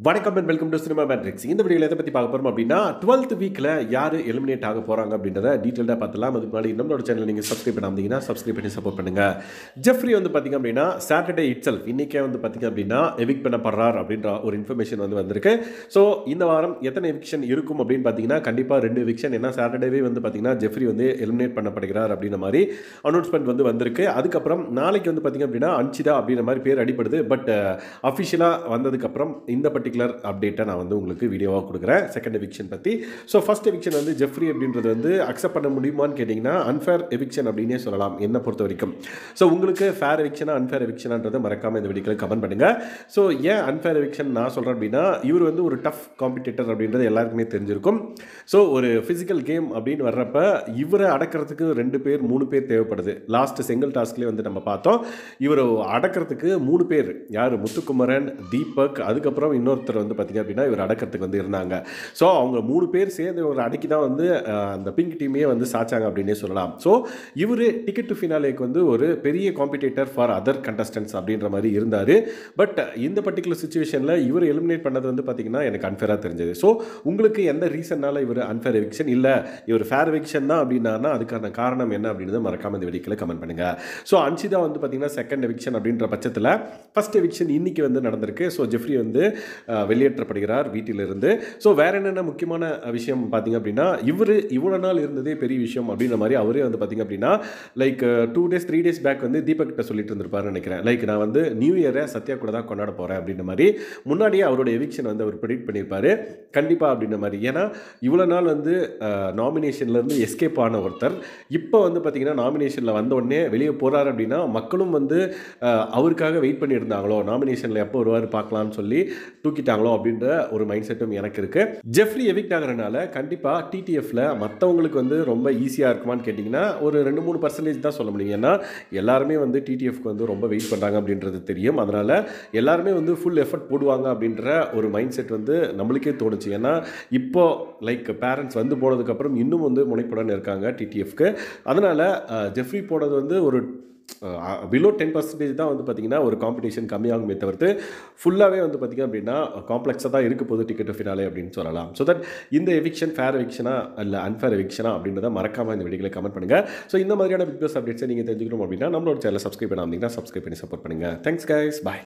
வணக்கம் and welcome to cinema matrix. இந்த வீடியோவில் எதை பற்றி பார்க்க போகிறோம் அப்படின்னா 12th வீக்கில் யார் எலிமினேட் ஆக போகிறாங்க அப்படின்றத டீட்டெயிலாக பார்த்துலாம். அதுக்கு முன்னாடி நம்மளோட சேனல் நீங்கள் சப்ஸ்கிரைப் பண்ணாமீங்கன்னா சப்ஸ்கிரைப் பண்ணி சப்போர்ட் பண்ணுங்கள். ஜெஃப்ரி வந்து பார்த்திங்க அப்படின்னா சாட்டர்டே இட்செல்ஃப் இன்றைக்கே வந்து பார்த்திங்க அப்படின்னா எவிக் பண்ணப்படுறார் அப்படின்ற ஒரு இன்ஃபர்மேஷன் வந்து வந்திருக்கு. ஸோ இந்த வாரம் எத்தனை எவிக்ஷன் இருக்கும் அப்படின்னு பார்த்தீங்கன்னா கண்டிப்பாக 2 எவிக்ஷன். ஏன்னா சாட்டர்டேவே வந்து பார்த்திங்கன்னா ஜெஃப்ரி வந்து எலிமினேட் பண்ணப்படுகிறார் அப்படின்ற மாதிரி அனௌன்ஸ்மெண்ட் வந்து வந்திருக்கு. அதுக்கப்புறம் நாளைக்கு வந்து பார்த்திங்க அப்படின்னா அன்சிதா அப்படின்ற மாதிரி பேர் அடிப்படுது. பட் அஃபிஷியலாக வந்ததுக்கப்புறம் இந்த பர்டிகுலர் அப்டேட்டை நான் வந்து உங்களுக்கு வீடியோவாக கொடுக்குறேன் செகண்ட் எவிக்ஷன் பற்றி. ஸோ ஃபர்ஸ்ட் எவிக்ஷன் வந்து ஜெஃப்ரி அப்படின்றது வந்து அக்செப்ட் பண்ண முடியுமான்னு கேட்டிங்கன்னா அன்ஃபேர் எவிக்ஷன் அப்படின்னே சொல்லலாம் என்னை பொறுத்த வரைக்கும். ஸோ உங்களுக்கு ஃபேர் எவிக்ஷனா அன்ஃபேர் எவிக்ஷனான்றதை மறக்காமல் இந்த வீடியோவில் கமெண்ட் பண்ணுங்கள். ஸோ ஏன் அன்ஃபேர் எவிக்ஷன் நான் சொல்கிறேன் அப்படின்னா இவர் வந்து ஒரு டஃப் காம்படிட்டர் அப்படின்றது எல்லாருக்குமே தெரிஞ்சிருக்கும். ஸோ ஒரு ஃபிசிக்கல் கேம் அப்படின்னு வர்றப்ப இவரை அடக்கிறதுக்கு 2 பேர் 3 பேர் தேவைப்படுது. லாஸ்ட் செங்கல் டாஸ்க்லேயே வந்து நம்ம பார்த்தோம் இவரை அடக்கிறதுக்கு 3 பேர் யார் முத்துக்குமரன், தீபக், அதுக்கப்புறம் இன்னொருத்தர் வந்து பார்த்திங்க அப்படின்னா இவர் அடக்கிறதுக்கு வந்து இருந்தாங்க. ஸோ அவங்க 3 பேர் சேர்ந்து ஒரு அடக்கி தான் வந்து அந்த பிங்க் டீமே வந்து சாச்சாங்க அப்படின்னே சொல்லலாம். ஸோ இவர் டிக்கெட் டு ஃபினாலேக்கு வந்து ஒரு பெரிய காம்படிட்டர் ஃபார் அதர் கண்டஸ்டன்ஸ் அப்படின்ற மாதிரி இருந்தார். பட் இந்த பர்டிகுலர் சுச்சுவேஷனில் இவர் எலிமினேட் பண்ணது வந்து பார்த்திங்கன்னா எனக்கு அன்ஃபேராக தெரிஞ்சது. ஸோ உங்களுக்கு எந்த ரீசன்னால இவர் அன்ஃபேர் எவிக்ஷன் இல்லை இவர் ஃபேர் எவிக்ஷன் தான் அப்படின்னா அதுக்கான காரணம் என்ன அப்படின்றத மறக்காமல் இந்த வீடியோவில் கமெண்ட் பண்ணுங்கள். ஸோ அன்சிதா வந்து பார்த்திங்கன்னா செகண்ட் எவிக்ஷன் அப்படின்ற பட்சத்தில் ஃபர்ஸ்ட் எவிக்ஷன் இன்னைக்கு வந்து நடந்திருக்கு. ஸோ ஜெஃப்ரி வந்து வெளியேற்றப்படுகிறார் வீட்டிலிருந்து. ஸோ வேற என்னென்ன முக்கியமான விஷயம் பார்த்தீங்க அப்படின்னா இவர் இவ்வளோ நாள் இருந்ததே பெரிய விஷயம் அப்படின்ற மாதிரி அவரே வந்து பார்த்தீங்க அப்படின்னா லைக் 2 days 3 days பேக் வந்து தீபக் கிட்ட சொல்லிட்டு இருந்திருப்பாருன்னு நினைக்கிறேன். லைக் நான் வந்து நியூ இயரை சத்யா கூட தான் கொண்டாட போகிறேன் அப்படின்ற மாதிரி முன்னாடியே அவரோட எவிக்ஷன் வந்து அவர் ப்ரெடிக்ட் பண்ணியிருப்பாரு கண்டிப்பாக அப்படின்ற மாதிரி. ஏன்னா இவ்வளோ நாள் வந்து நாமினேஷன்லேருந்து எஸ்கேப் ஆன ஒருத்தர் இப்போ வந்து பார்த்தீங்கன்னா நாமினேஷனில் வந்த உடனே வெளியே போகிறார் அப்படின்னா மக்களும் வந்து அவருக்காக வெயிட் பண்ணியிருந்தாங்களோ நாமினேஷனில் எப்போ வருவார் பார்க்கலாம்னு சொல்லி தூக்கிட்டாங்களோ அப்படின்ற ஒரு மைண்ட் செட்டும் எனக்கு இருக்குது. ஜெஃப்ரி எவிக்ட் ஆகிறனால கண்டிப்பாக டிடிஎஃப்ல மற்றவங்களுக்கு வந்து ரொம்ப ஈஸியாக இருக்குமான்னு கேட்டிங்கன்னா ஒரு 2-3% தான் சொல்ல முடியும். ஏன்னா எல்லாருமே வந்து டிடிஎஃப்க்கு வந்து ரொம்ப வெயிட் பண்ணுறாங்க அப்படின்றது தெரியும். அதனால் எல்லாருமே வந்து ஃபுல் எஃபர்ட் போடுவாங்க அப்படின்ற ஒரு மைண்ட் செட் வந்து நம்மளுக்கே தோணுச்சு. ஏன்னா இப்போ லைக் பேரண்ட்ஸ் வந்து போனதுக்கப்புறம் இன்னும் வந்து முனைப்புடன் இருக்காங்க டிடிஎஃப்க்கு. அதனால் ஜெஃப்ரி போனது வந்து ஒரு பிலோ 10% தான் வந்து பார்த்திங்கன்னா ஒரு காம்படிஷன் கம்மியாகுமே தவிர்த்து ஃபுல்லாகவே வந்து பார்த்திங்க அப்படின்னா காம்ப்ளெக்ஸாக தான் இருக்க போது டிக்கெட் ஃபினாலே அப்படின்னு சொல்லலாம். ஸோ தட் இந்த எவிக்ஷன் ஃபேர் எவிக்ஷனா இல்லை அன்ஃபேர் எவிக்ஷனா அப்படின்றத மறக்காமல் இந்த வீடியோவில் கமெண்ட் பண்ணுங்கள். ஸோ இந்த மாதிரியான பிக் பாஸ் அப்டேட்ஸை நீங்கள் தெரிஞ்சுக்கணும் அப்படின்னா நம்மளோட சேனலை சப்ஸ்கிரைப் பண்ணாமல் சப்ஸ்கிரைப் பண்ணி சப்போர்ட் பண்ணுங்கள். தேங்க்ஸ் கைஸ், பாய்.